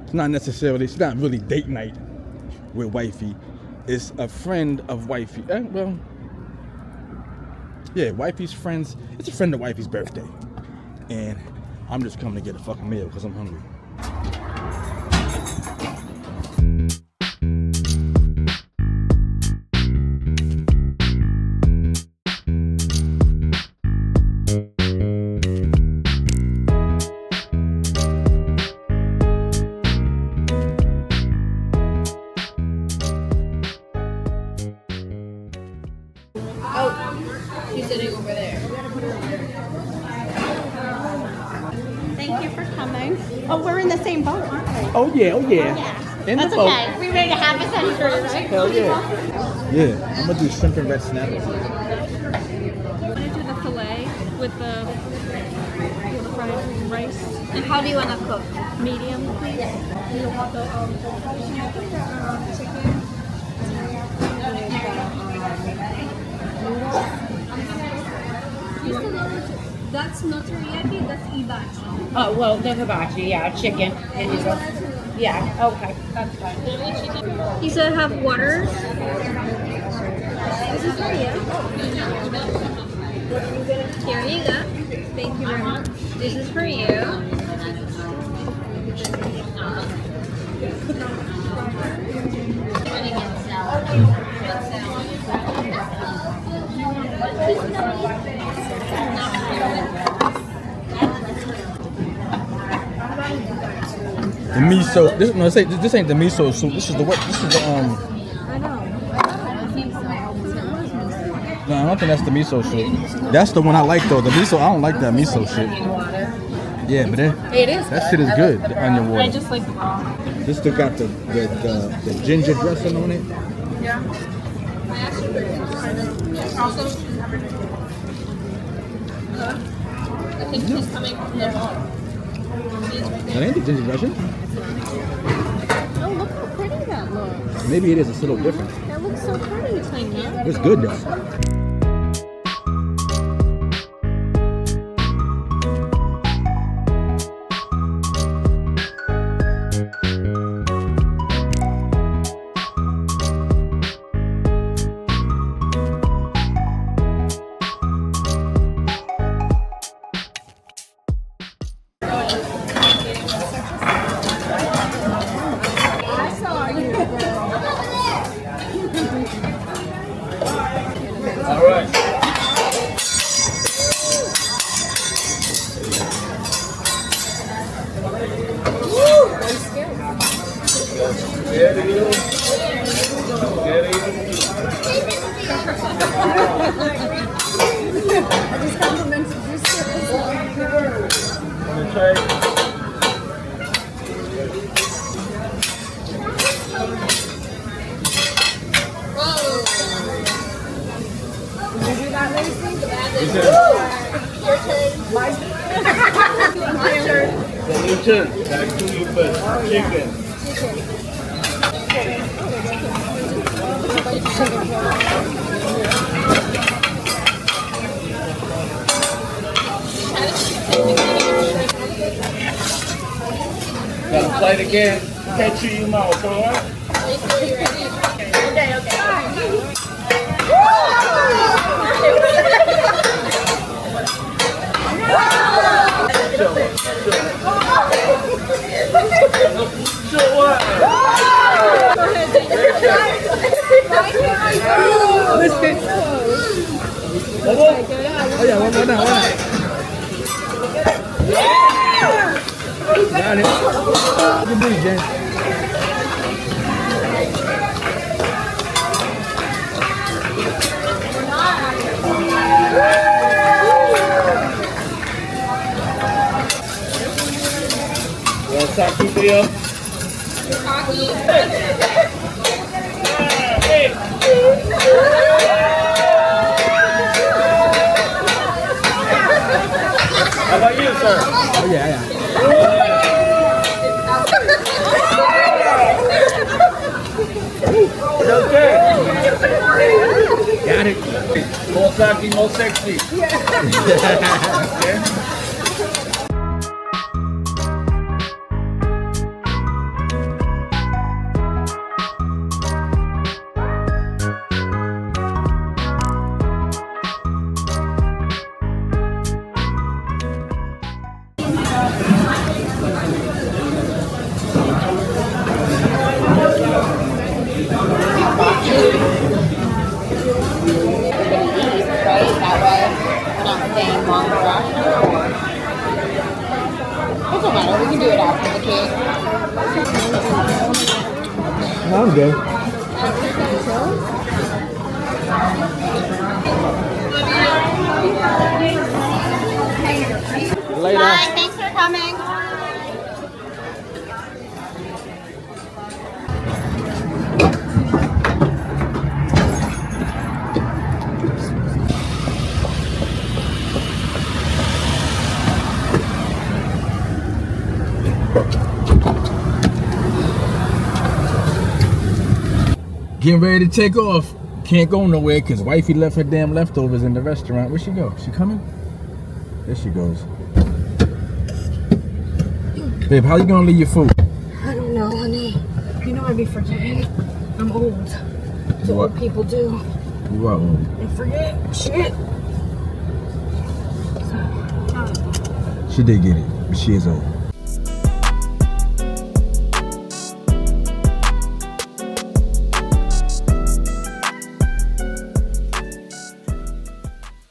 It's not necessarily, it's not really date night with Wifey. It's a friend of Wifey. Well, yeah, Wifey's friends. It's a friend of Wifey's birthday. And I'm just coming to get a fucking meal because I'm hungry. She's sitting over there. Thank you for coming. Oh, we're in the same boat, aren't we? Oh yeah, oh yeah. In That's the boat. okay. We made a half a century, right? Hell yeah. Yeah, I'm gonna do shrimp and red snapper. I'm gonna do the fillet with the fried rice. And how do you want to cook? Medium, please. Do you want the chicken? That's not teriyaki, that's hibachi. Oh, well, the hibachi, yeah, chicken. Yeah, okay, that's fine. You said have waters. This is for you. Here you go. Thank you very much. This is for you. The miso. This ain't the miso soup. This is the what? This is the I know. No, I don't think that's the miso soup. That's the one I like though. The miso, I don't like that miso shit. Yeah, but It is. that shit is good. The onion water. I just like the raw. This still got the ginger dressing on it. Yeah. Also, I think he's coming from the bar. That ain't the ginger dressing. Oh, look how pretty that looks. Maybe it is. It's a little different. That looks so pretty, Tanya. It's good though. All right. I just complimented you. Your turn. Back to you first. Chicken. Gotta play it again. Catch you in your mouth, alright? Sure what? Oh yeah, one more now. Got it. Good news, Jen. What's up, Kuya? How about you, sir? Oh yeah. Okay. Got it. More sexy, more sexy. Okay. I'm good. Later. Bye. Thanks for coming. Getting ready to take off. Can't go nowhere because wifey left her damn leftovers in the restaurant. Where'd she go? She coming? There she goes. Babe, how you gonna leave your food? I don't know, honey. You know I'd be forgetting. I'm old. That's what people do. You are old. They forget shit. She did get it, but she is old.